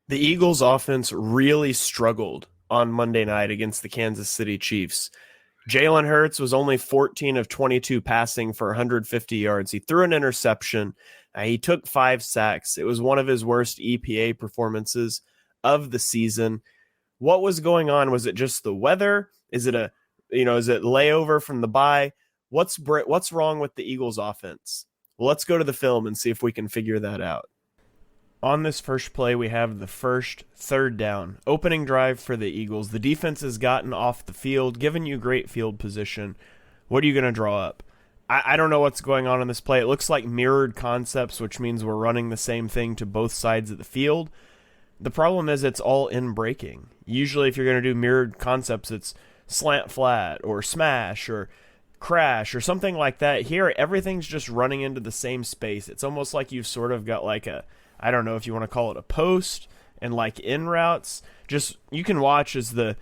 The Eagles offense really struggled on Monday night against the Kansas City Chiefs. Jalen Hurts was only 14 of 22 passing for 150 yards. He threw an interception. He took 5 sacks. It was one of his worst EPA performances of the season. What was going on? Was it just the weather? Is it is it layover from the bye? What's wrong with the Eagles offense? Well, let's go to the film and see if we can figure that out. On this first play, we have the first third down. Opening drive for the Eagles. The defense has gotten off the field, given you great field position. What are you going to draw up? I don't know what's going on in this play. It looks like mirrored concepts, which means we're running the same thing to both sides of the field. The problem is it's all in breaking. Usually if you're going to do mirrored concepts, it's slant flat or smash or crash or something like that. Here, everything's just running into the same space. It's almost like you've sort of got like I don't know if you want to call it a post and like in routes. Just you can watch as the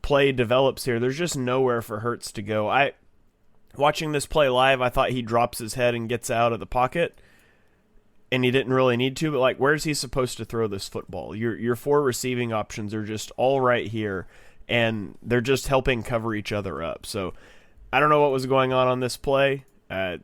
play develops here. There's just nowhere for Hurts to go. Watching this play live, I thought he drops his head and gets out of the pocket, and he didn't really need to, but like where's he supposed to throw this football? Your four receiving options are just all right here, and they're just helping cover each other up. So I don't know what was going on this play.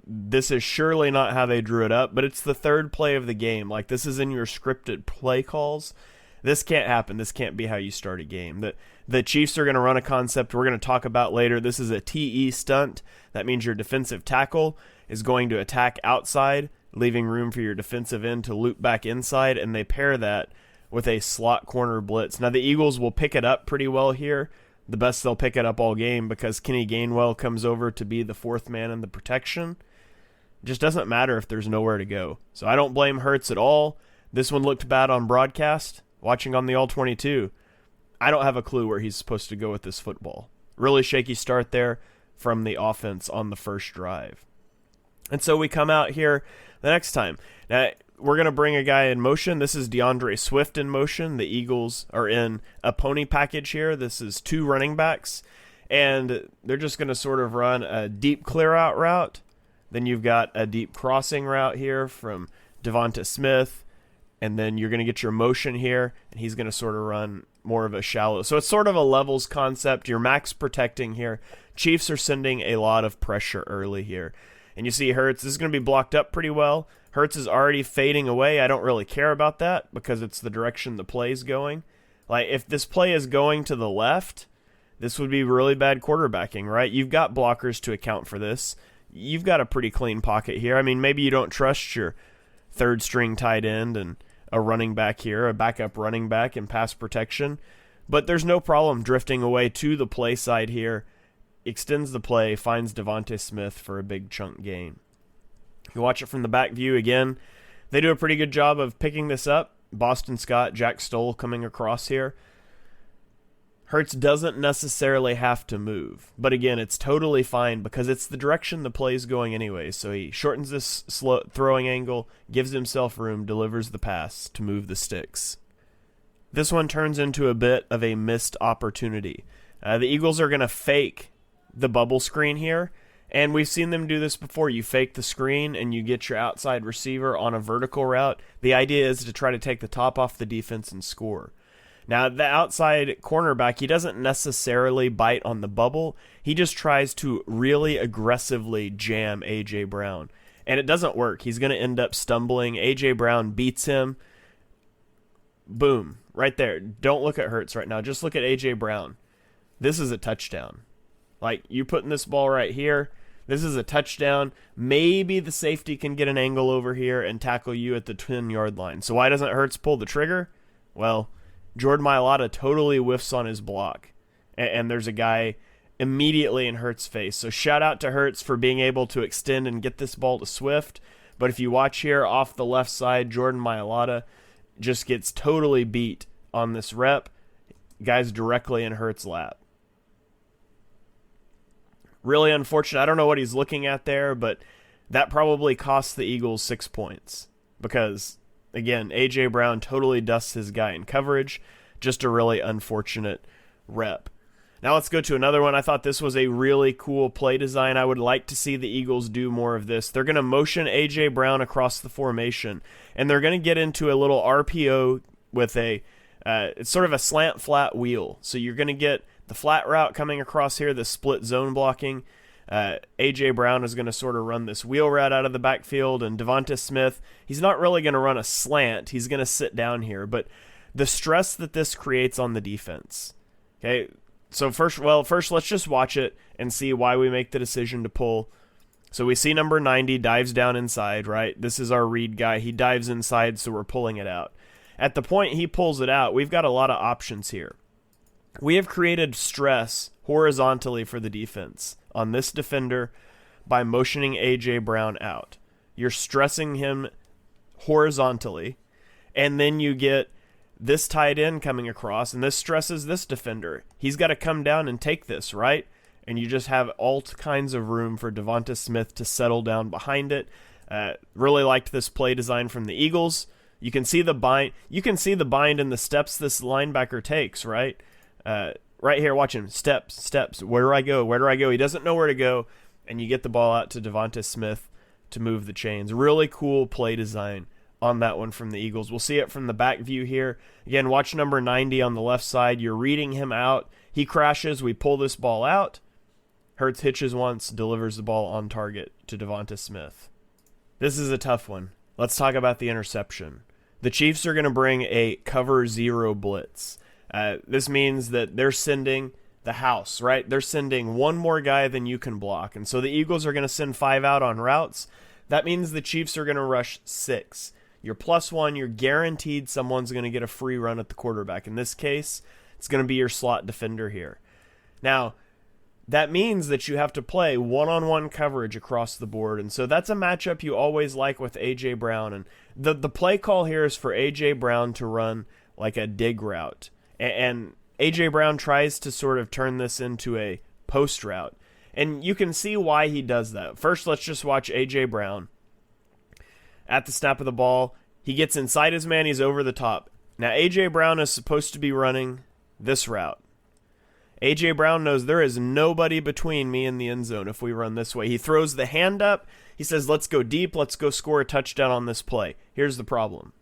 This is surely not how they drew it up, but it's the third play of the game. Like, this is in your scripted play calls. This can't happen. This can't be how you start a game. The Chiefs are going to run a concept we're going to talk about later. This is a TE stunt. That means your defensive tackle is going to attack outside, leaving room for your defensive end to loop back inside, and they pair that with a slot corner blitz. Now, the Eagles will pick it up pretty well here. The best they'll pick it up all game because Kenny Gainwell comes over to be the fourth man in the protection. It just doesn't matter if there's nowhere to go. So I don't blame Hurts at all. This one looked bad on broadcast. Watching on the All-22, I don't have a clue where he's supposed to go with this football. Really shaky start there from the offense on the first drive. And so we come out here the next time. Now, we're going to bring a guy in motion. This is DeAndre Swift in motion. The Eagles are in a pony package here. This is 2 running backs, and they're just going to sort of run a deep clear-out route. Then you've got a deep crossing route here from Devonta Smith, and then you're going to get your motion here, and he's going to sort of run more of a shallow. So it's sort of a levels concept. You're max protecting here. Chiefs are sending a lot of pressure early here. And you see Hurts, this is going to be blocked up pretty well. Hurts is already fading away. I don't really care about that because it's the direction the play is going. Like, if this play is going to the left, this would be really bad quarterbacking, right? You've got blockers to account for this. You've got a pretty clean pocket here. I mean, maybe you don't trust your third string tight end and a running back here, a backup running back in pass protection, but there's no problem drifting away to the play side here. Extends the play, finds Devonta Smith for a big chunk gain. You watch it from the back view again. They do a pretty good job of picking this up. Boston Scott, Jack Stoll coming across here. Hurts doesn't necessarily have to move, but again, it's totally fine because it's the direction the play's going anyway. So he shortens this slow throwing angle, gives himself room, delivers the pass to move the sticks. This one turns into a bit of a missed opportunity. The Eagles are going to fake the bubble screen here, and we've seen them do this before. You fake the screen and you get your outside receiver on a vertical route. The idea is to try to take the top off the defense and score. Now, the outside cornerback, he doesn't necessarily bite on the bubble. He just tries to really aggressively jam A.J. Brown, and it doesn't work. He's going to end up stumbling. A.J. Brown beats him. Boom, right there. Don't look at Hurts right now. Just look at A.J. Brown. This is a touchdown. Like, you putting this ball right here, this is a touchdown. Maybe the safety can get an angle over here and tackle you at the 10-yard line. So why doesn't Hurts pull the trigger? Well, Jordan Mailata totally whiffs on his block, and there's a guy immediately in Hurts' face. So shout out to Hurts for being able to extend and get this ball to Swift. But if you watch here off the left side, Jordan Mailata just gets totally beat on this rep. Guy's directly in Hurts' lap. Really unfortunate. I don't know what he's looking at there, but that probably costs the Eagles 6 points because, again, A.J. Brown totally dusts his guy in coverage. Just a really unfortunate rep. Now let's go to another one. I thought this was a really cool play design. I would like to see the Eagles do more of this. They're going to motion A.J. Brown across the formation, and they're going to get into a little RPO with a It's sort of a slant flat wheel. So you're going to get the flat route coming across here, the split zone blocking. A.J. Brown is going to sort of run this wheel route out of the backfield, and Devonta Smith, he's not really going to run a slant. He's going to sit down here. But the stress that this creates on the defense. Okay, so first let's just watch it and see why we make the decision to pull. So we see number 90 dives down inside, right? This is our read guy. He dives inside, so we're pulling it out. At the point he pulls it out, we've got a lot of options here. We have created stress horizontally for the defense on this defender by motioning A.J. Brown out. You're stressing him horizontally, and then you get this tight end coming across, and this stresses this defender. He's got to come down and take this, right? And you just have all kinds of room for Devonta Smith to settle down behind it. Really liked this play design from the Eagles. You can see the bind. You can see the bind and the steps this linebacker takes, right? Right here, watch him. Steps. Where do I go? Where do I go? He doesn't know where to go, and you get the ball out to Devonta Smith to move the chains. Really cool play design on that one from the Eagles. We'll see it from the back view here. Again, watch number 90 on the left side. You're reading him out. He crashes. We pull this ball out. Hurts hitches once, delivers the ball on target to Devonta Smith. This is a tough one. Let's talk about the interception. The Chiefs are going to bring a cover 0 blitz. This means that they're sending the house, right? They're sending one more guy than you can block. And so the Eagles are going to send 5 out on routes. That means the Chiefs are going to rush 6. You're +1. You're guaranteed someone's going to get a free run at the quarterback. In this case, it's going to be your slot defender here. Now, that means that you have to play one-on-one coverage across the board. And so that's a matchup you always like with A.J. Brown. And the play call here is for A.J. Brown to run like a dig route. And A.J. Brown tries to sort of turn this into a post route. And you can see why he does that. First, let's just watch A.J. Brown. At the snap of the ball, he gets inside his man. He's over the top. Now, A.J. Brown is supposed to be running this route. A.J. Brown knows there is nobody between me and the end zone if we run this way. He throws the hand up. He says, let's go deep. Let's go score a touchdown on this play. Here's the problem.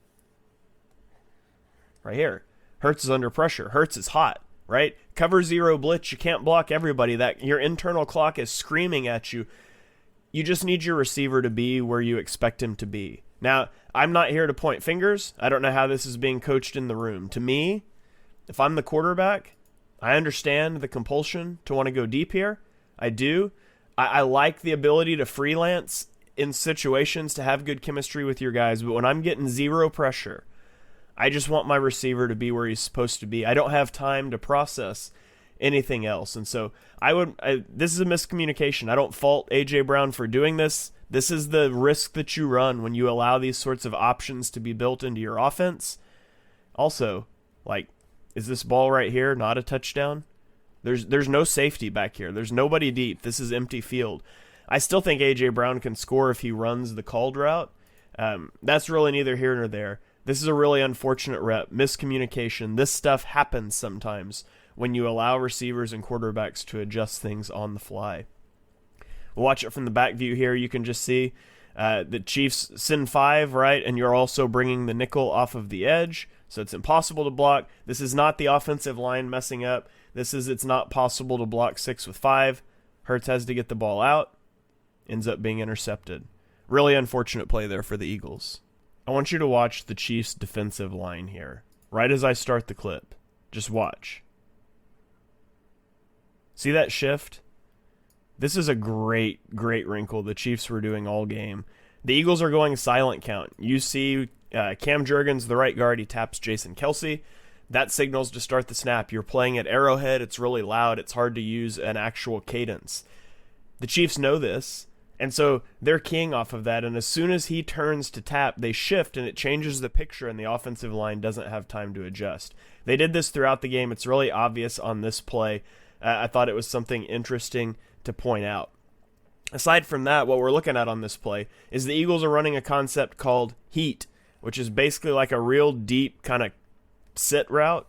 Right here. Hurts is under pressure. Hurts is hot, right? Cover 0 blitz. You can't block everybody. That your internal clock is screaming at you. You just need your receiver to be where you expect him to be. Now, I'm not here to point fingers. I don't know how this is being coached in the room. To me, if I'm the quarterback, I understand the compulsion to want to go deep here. I do. I like the ability to freelance in situations to have good chemistry with your guys. But when I'm getting 0 pressure, I just want my receiver to be where he's supposed to be. I don't have time to process anything else. And so this is a miscommunication. I don't fault A.J. Brown for doing this. This is the risk that you run when you allow these sorts of options to be built into your offense. Also, is this ball right here not a touchdown? There's no safety back here. There's nobody deep. This is empty field. I still think A.J. Brown can score if he runs the called route. That's really neither here nor there. This is a really unfortunate rep. Miscommunication. This stuff happens sometimes when you allow receivers and quarterbacks to adjust things on the fly. We'll watch it from the back view here. You can just see the Chiefs send 5, right? And you're also bringing the nickel off of the edge. So it's impossible to block. This is not the offensive line messing up. It's not possible to block 6 with 5. Hurts has to get the ball out. Ends up being intercepted. Really unfortunate play there for the Eagles. I want you to watch the Chiefs' defensive line here. Right as I start the clip. Just watch. See that shift? This is a great wrinkle the Chiefs were doing all game. The Eagles are going silent count. You see Cam Jurgens, the right guard, he taps Jason Kelce. That signals to start the snap. You're playing at Arrowhead. It's really loud. It's hard to use an actual cadence. The Chiefs know this, and so they're keying off of that. And as soon as he turns to tap, they shift, and it changes the picture, and the offensive line doesn't have time to adjust. They did this throughout the game. It's really obvious on this play. I thought it was something interesting to point out. Aside from that, what we're looking at on this play is the Eagles are running a concept called heat, which is basically like a real deep kind of sit route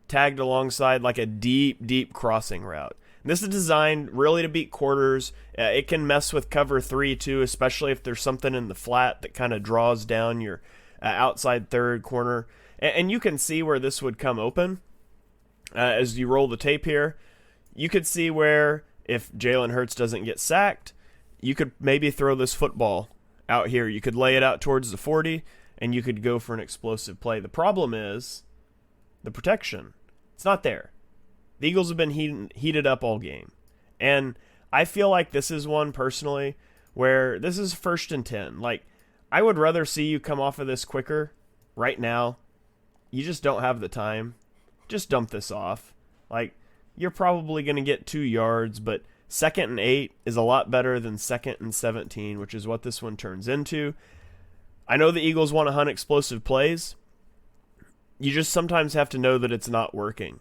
tagged alongside like a deep crossing route. And this is designed really to beat quarters. It can mess with cover 3 too, especially if there's something in the flat that kind of draws down your outside third corner. And you can see where this would come open as you roll the tape here. You could see where if Jalen Hurts doesn't get sacked, you could maybe throw this football out here. You could lay it out towards the 40, and you could go for an explosive play. The problem is the protection. It's not there. The Eagles have been heated up all game. And I feel like this is one, personally, where this is 1st and 10. Like, I would rather see you come off of this quicker right now. You just don't have the time. Just dump this off. Like, you're probably going to get 2 yards, but 2nd and 8 is a lot better than 2nd and 17, which is what this one turns into. I know the Eagles want to hunt explosive plays. You just sometimes have to know that it's not working.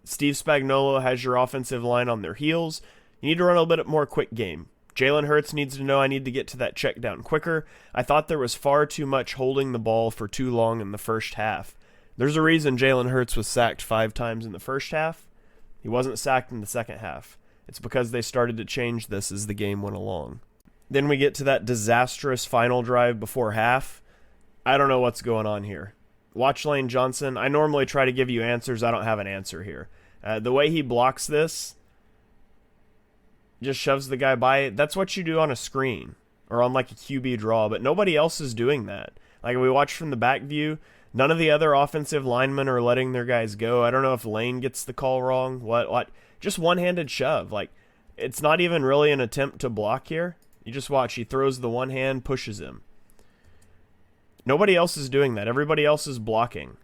Steve Spagnuolo has your offensive line on their heels. You need to run a bit more quick game. Jalen Hurts needs to know I need to get to that check down quicker. I thought there was far too much holding the ball for too long in the first half. There's a reason Jalen Hurts was sacked 5 times in the first half. He wasn't sacked in the second half. It's because they started to change this as the game went along. Then we get to that disastrous final drive before half. I don't know what's going on here. Watch Lane Johnson. I normally try to give you answers. I don't have an answer here. The way he blocks this, just shoves the guy by. That's what you do on a screen or on like a QB draw, but nobody else is doing that. Like we watch from the back view, none of the other offensive linemen are letting their guys go. I don't know if Lane gets the call wrong. What? Just one-handed shove. Like, it's not even really an attempt to block here. You just watch. He throws the one hand, pushes him. Nobody else is doing that. Everybody else is blocking.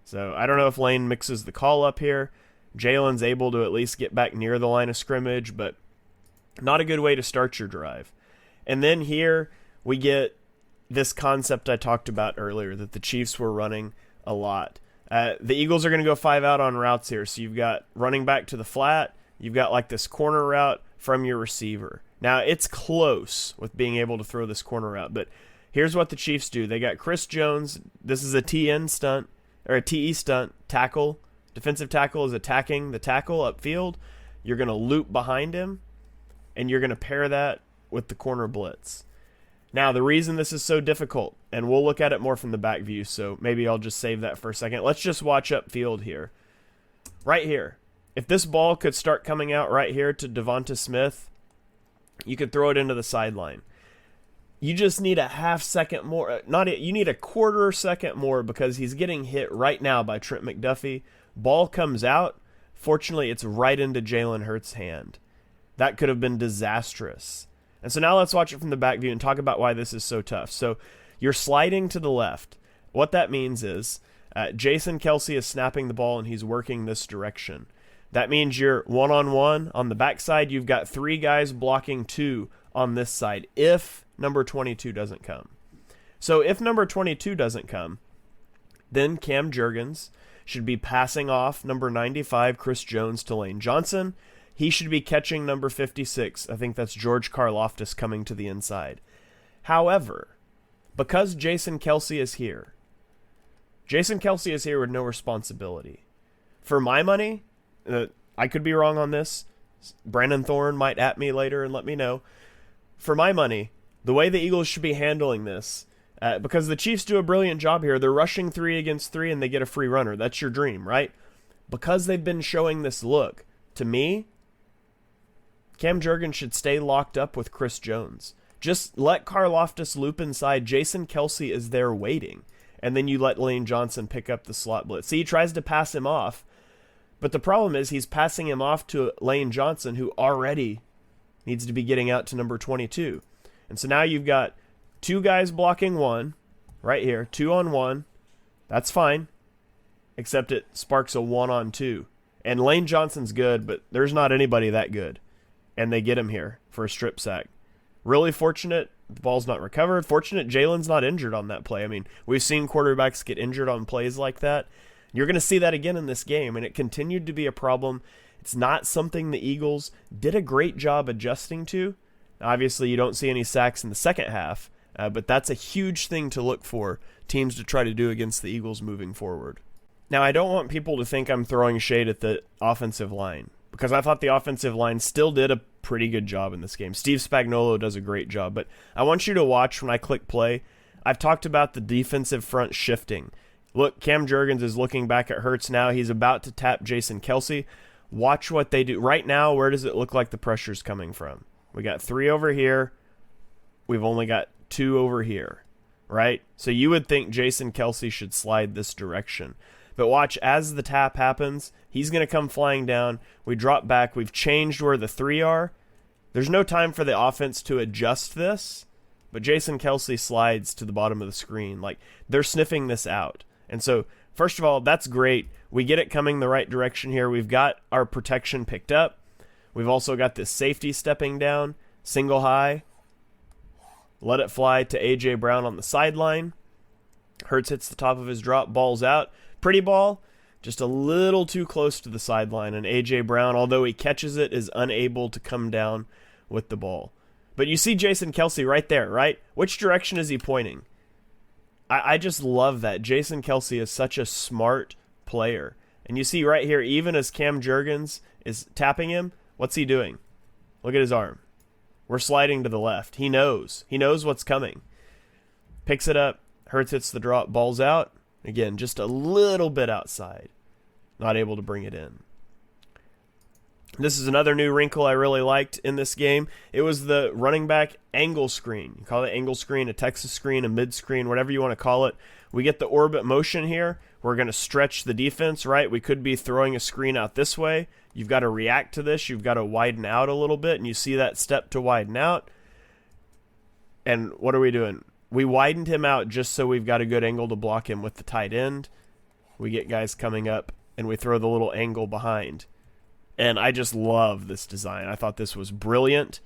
So I don't know if Lane mixes the call up here. Jalen's able to at least get back near the line of scrimmage, but not a good way to start your drive. And then here we get this concept I talked about earlier that the Chiefs were running a lot. The Eagles are going to go 5 out on routes here. So you've got running back to the flat. You've got like this corner route from your receiver. Now, it's close with being able to throw this corner route, but here's what the Chiefs do. They got Chris Jones. This is a TN stunt, or a TE stunt, tackle. Defensive tackle is attacking the tackle upfield. You're going to loop behind him, and you're going to pair that with the corner blitz. Now, the reason this is so difficult, and we'll look at it more from the back view, so maybe I'll just save that for a second. Let's just watch upfield here. Right here. If this ball could start coming out right here to Devonta Smith, you could throw it into the sideline. You just need a half second more. You need a quarter second more because he's getting hit right now by Trent McDuffie. Ball comes out. Fortunately, it's right into Jalen Hurts' hand. That could have been disastrous. And so now let's watch it from the back view and talk about why this is so tough. So you're sliding to the left. What that means is Jason Kelce is snapping the ball and he's working this direction. That means you're one-on-one. On the backside, you've got 3 guys blocking 2 on this side if number 22 doesn't come. So if number 22 doesn't come, then Cam Jurgens should be passing off number 95, Chris Jones, to Lane Johnson. He should be catching number 56. I think that's George Karlaftis coming to the inside. However, because Jason Kelce is here with no responsibility. For my money, I could be wrong on this. Brandon Thorne might at me later and let me know. For my money, the way the Eagles should be handling this, because the Chiefs do a brilliant job here. They're rushing 3 against 3 and they get a free runner. That's your dream, right? Because they've been showing this look, to me, Cam Jurgens should stay locked up with Chris Jones. Just let Karlaftis loop inside. Jason Kelce is there waiting. And then you let Lane Johnson pick up the slot blitz. See, he tries to pass him off. But the problem is he's passing him off to Lane Johnson, who already needs to be getting out to number 22. And so now you've got 2 guys blocking 1 right here, 2 on 1. That's fine, except it sparks a 1 on 2. And Lane Johnson's good, but there's not anybody that good. And they get him here for a strip sack. Really fortunate the ball's not recovered. Fortunate Jalen's not injured on that play. I mean, we've seen quarterbacks get injured on plays like that. You're going to see that again in this game, and it continued to be a problem. It's not something the Eagles did a great job adjusting to. Obviously, you don't see any sacks in the second half, but that's a huge thing to look for teams to try to do against the Eagles moving forward. Now, I don't want people to think I'm throwing shade at the offensive line, because I thought the offensive line still did a pretty good job in this game. Steve Spagnuolo does a great job, but I want you to watch when I click play. I've talked about the defensive front shifting. Look, Cam Jurgens is looking back at Hurts now. He's about to tap Jason Kelce. Watch what they do. Right now, where does it look like the pressure's coming from? We got 3 over here. We've only got 2 over here, right? So you would think Jason Kelce should slide this direction. But watch, as the tap happens, he's going to come flying down. We drop back. We've changed where the 3 are. There's no time for the offense to adjust this, but Jason Kelce slides to the bottom of the screen. Like, they're sniffing this out. And so, first of all, that's great. We get it coming the right direction here. We've got our protection picked up. We've also got this safety stepping down, single high. Let it fly to A.J. Brown on the sideline. Hurts hits the top of his drop, ball's out. Pretty ball, just a little too close to the sideline. And A.J. Brown, although he catches it, is unable to come down with the ball. But you see Jason Kelce right there, right? Which direction is he pointing? I just love that. Jason Kelce is such a smart player. And you see right here, even as Cam Jurgens is tapping him, what's he doing? Look at his arm. We're sliding to the left. He knows. He knows what's coming. Picks it up. Hurts hits the drop. Ball's out. Again, just a little bit outside. Not able to bring it in. This is another new wrinkle I really liked in this game. It was the running back angle screen. You call it angle screen, a Texas screen, a mid screen, whatever you want to call it. We get the orbit motion here. We're going to stretch the defense, right? We could be throwing a screen out this way. You've got to react to this. You've got to widen out a little bit, and you see that step to widen out. And what are we doing? We widened him out just so we've got a good angle to block him with the tight end. We get guys coming up, and we throw the little angle behind. And I just love this design. I thought this was brilliant.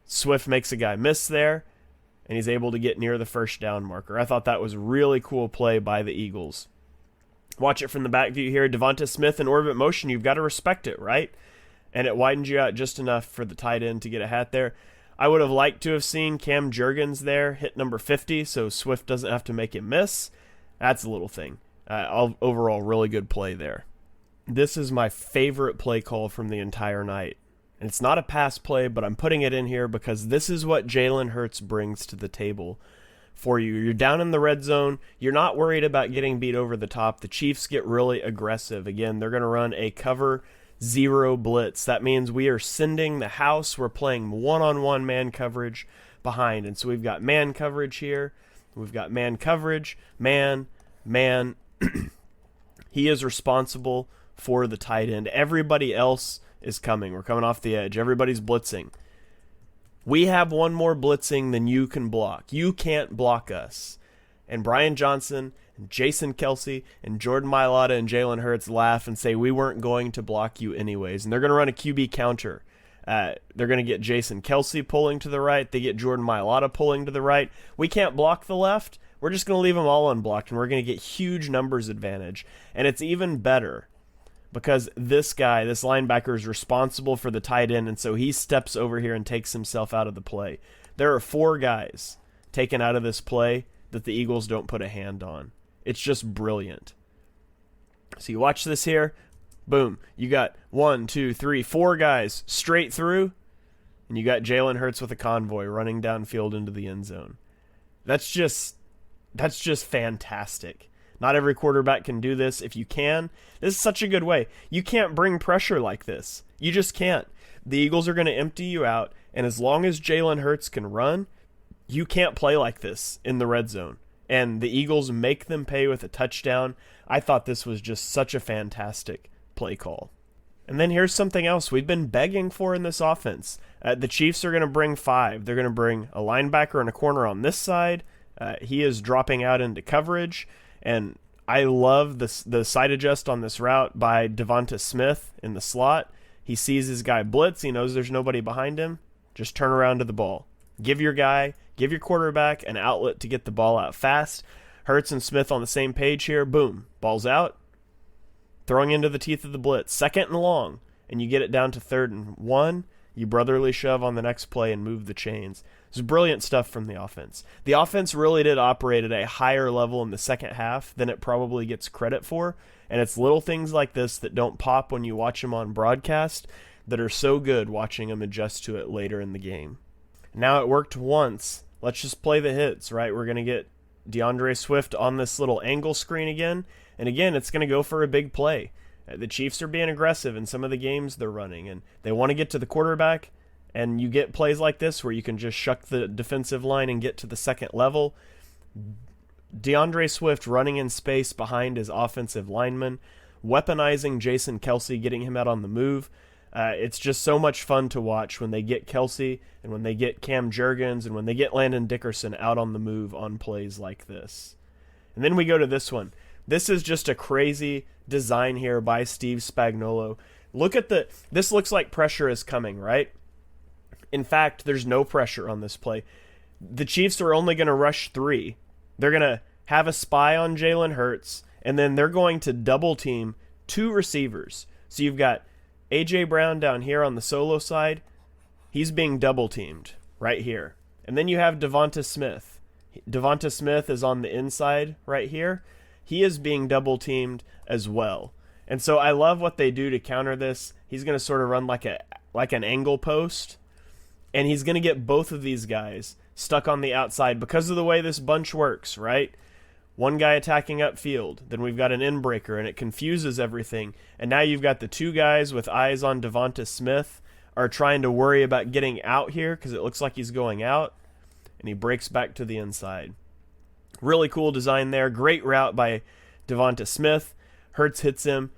Swift makes a guy miss there, and he's able to get near the first down marker. I thought that was really cool play by the Eagles. Watch it from the back view here. Devonta Smith in orbit motion. You've got to respect it, right? And it widens you out just enough for the tight end to get a hat there. I would have liked to have seen Cam Jurgens there hit number 50 so Swift doesn't have to make him miss. That's a little thing. Overall, really good play there. This is my favorite play call from the entire night. And it's not a pass play, but I'm putting it in here because this is what Jalen Hurts brings to the table for you. You're down in the red zone. You're not worried about getting beat over the top. The Chiefs get really aggressive. Again, they're going to run a cover 0 blitz. That means we are sending the house. We're playing one-on-one man coverage behind. And so we've got man coverage here. We've got man coverage, man. He is responsible for the tight end. Everybody else is coming. We're coming off the edge. Everybody's blitzing. We have one more blitzing than you can block. You can't block us. And Brian Johnson and Jason Kelce and Jordan Mailata and Jalen Hurts laugh and say, we weren't going to block you anyways. And they're going to run a QB counter. They're going to get Jason Kelce pulling to the right. They get Jordan Mailata pulling to the right. We can't block the left. We're just going to leave them all unblocked, and we're going to get huge numbers advantage. And it's even better because this guy, this linebacker, is responsible for the tight end, and so he steps over here and takes himself out of the play. There are 4 guys taken out of this play that the Eagles don't put a hand on. It's just brilliant. So you watch this here. Boom. You got 1, 2, 3, 4 guys straight through, and you got Jalen Hurts with a convoy running downfield into the end zone. That's just fantastic. Not every quarterback can do this. If you can, this is such a good way. You can't bring pressure like this. You just can't. The Eagles are going to empty you out, and as long as Jalen Hurts can run, you can't play like this in the red zone. And the Eagles make them pay with a touchdown. I thought this was just such a fantastic play call. And then here's something else we've been begging for in this offense. The Chiefs are going to bring 5. They're going to bring a linebacker and a corner on this side. He is dropping out into coverage. And I love the side adjust on this route by Devonta Smith in the slot. He sees his guy blitz. He knows there's nobody behind him. Just turn around to the ball. Give your quarterback an outlet to get the ball out fast. Hurts and Smith on the same page here. Boom. Ball's out. Throwing into the teeth of the blitz. 2nd and long. And you get it down to 3rd and 1. You brotherly shove on the next play and move the chains. It's brilliant stuff from the offense. The offense really did operate at a higher level in the second half than it probably gets credit for, and it's little things like this that don't pop when you watch them on broadcast that are so good watching them adjust to it later in the game. Now it worked once. Let's just play the hits, right? We're going to get DeAndre Swift on this little angle screen again. And again, it's going to go for a big play. The Chiefs are being aggressive in some of the games they're running, and they want to get to the quarterback. And you get plays like this where you can just shuck the defensive line and get to the second level. DeAndre Swift running in space behind his offensive lineman, weaponizing Jason Kelce, getting him out on the move. It's just so much fun to watch when they get Kelce and when they get Cam Jurgens and when they get Landon Dickerson out on the move on plays like this. And then we go to this one. This is just a crazy design here by Steve Spagnuolo. Look at this looks like pressure is coming, right? In fact, there's no pressure on this play. The Chiefs are only going to rush 3. They're going to have a spy on Jalen Hurts, and then they're going to double team 2 receivers. So you've got A.J. Brown down here on the solo side. He's being double teamed right here. And then you have Devonta Smith. Devonta Smith is on the inside right here. He is being double teamed as well. And so I love what they do to counter this. He's going to sort of run like an angle post, and he's going to get both of these guys stuck on the outside because of the way this bunch works, right? One guy attacking upfield, then we've got an in-breaker, and it confuses everything. And now you've got the 2 guys with eyes on Devonta Smith are trying to worry about getting out here because it looks like he's going out, and he breaks back to the inside. Really cool design there. Great route by Devonta Smith. Hurts hits him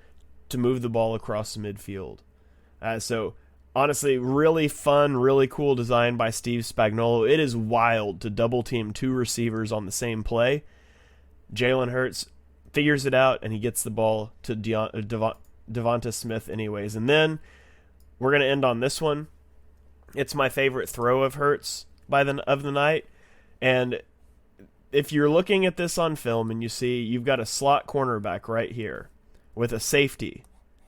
to move the ball across the midfield. So honestly, really fun, really cool design by Steve Spagnuolo. It is wild to double team 2 receivers on the same play. Jalen Hurts figures it out, and he gets the ball to Devonta Smith anyways. And then we're going to end on this one. It's my favorite throw of Hurts of the night. And if you're looking at this on film and you see you've got a slot cornerback right here with a safety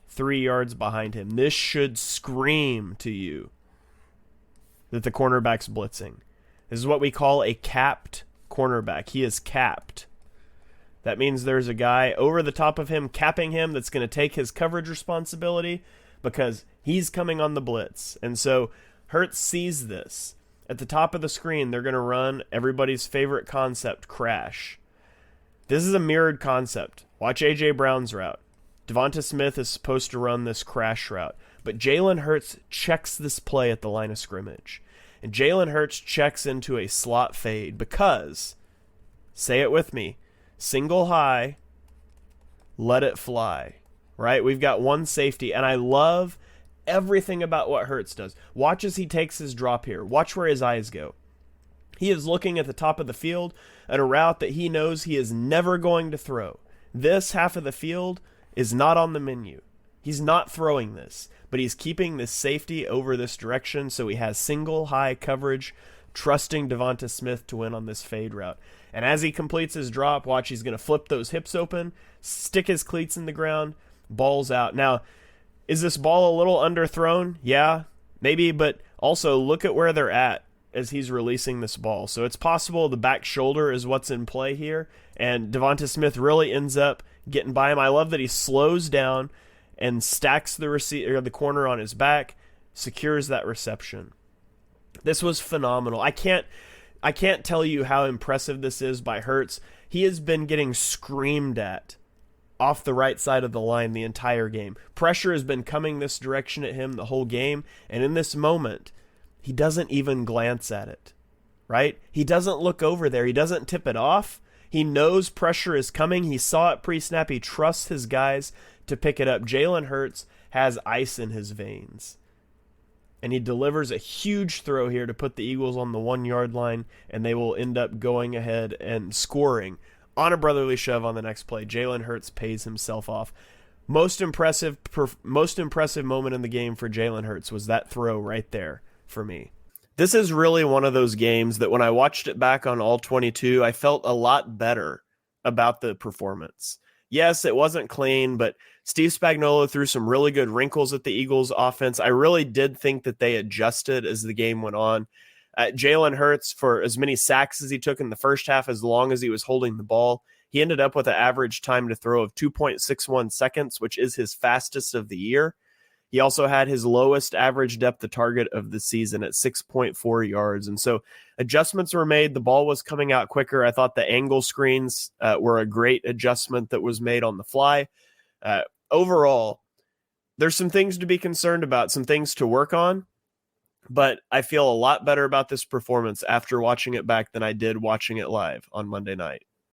3 yards behind him, this should scream to you that the cornerback's blitzing. This is what we call a capped cornerback. He is capped. That means there's a guy over the top of him capping him that's going to take his coverage responsibility because he's coming on the blitz. And so Hurts sees this. At the top of the screen, they're going to run everybody's favorite concept, crash. This is a mirrored concept. Watch A.J. Brown's route. Devonta Smith is supposed to run this crash route, but Jalen Hurts checks this play at the line of scrimmage. And Jalen Hurts checks into a slot fade because, say it with me, single high, let it fly, right? We've got one safety, and I love everything about what Hurts does. Watch as he takes his drop here. Watch where his eyes go. He is looking at the top of the field at a route that he knows he is never going to throw. This half of the field is not on the menu. He's not throwing this, but he's keeping this safety over this direction so he has single high coverage, trusting Devonta Smith to win on this fade route. And as he completes his drop, watch, he's going to flip those hips open, stick his cleats in the ground, ball's out. Now, is this ball a little underthrown? Yeah, maybe, but also look at where they're at as he's releasing this ball. So it's possible the back shoulder is what's in play here, and Devonta Smith really ends up getting by him. I love that he slows down and stacks the corner on his back, secures that reception. This was phenomenal. I can't tell you how impressive this is by Hurts. He has been getting screamed at off the right side of the line the entire game. Pressure has been coming this direction at him the whole game, and in this moment, he doesn't even glance at it, right? He doesn't look over there. He doesn't tip it off. He knows pressure is coming. He saw it pre-snap. He trusts his guys to pick it up. Jalen Hurts has ice in his veins, and he delivers a huge throw here to put the Eagles on the 1-yard line, and they will end up going ahead and scoring on a brotherly shove on the next play. Jalen Hurts pays himself off. Most impressive moment in the game for Jalen Hurts was that throw right there for me. This is really one of those games that when I watched it back on All-22, I felt a lot better about the performance. Yes, it wasn't clean, but Steve Spagnuolo threw some really good wrinkles at the Eagles offense. I really did think that they adjusted as the game went on. Jalen Hurts, for as many sacks as he took in the first half, as long as he was holding the ball, he ended up with an average time to throw of 2.61 seconds, which is his fastest of the year. He also had his lowest average depth of target of the season at 6.4 yards. And so adjustments were made. The ball was coming out quicker. I thought the angle screens were a great adjustment that was made on the fly. Overall, there's some things to be concerned about, some things to work on, but I feel a lot better about this performance after watching it back than I did watching it live on Monday night.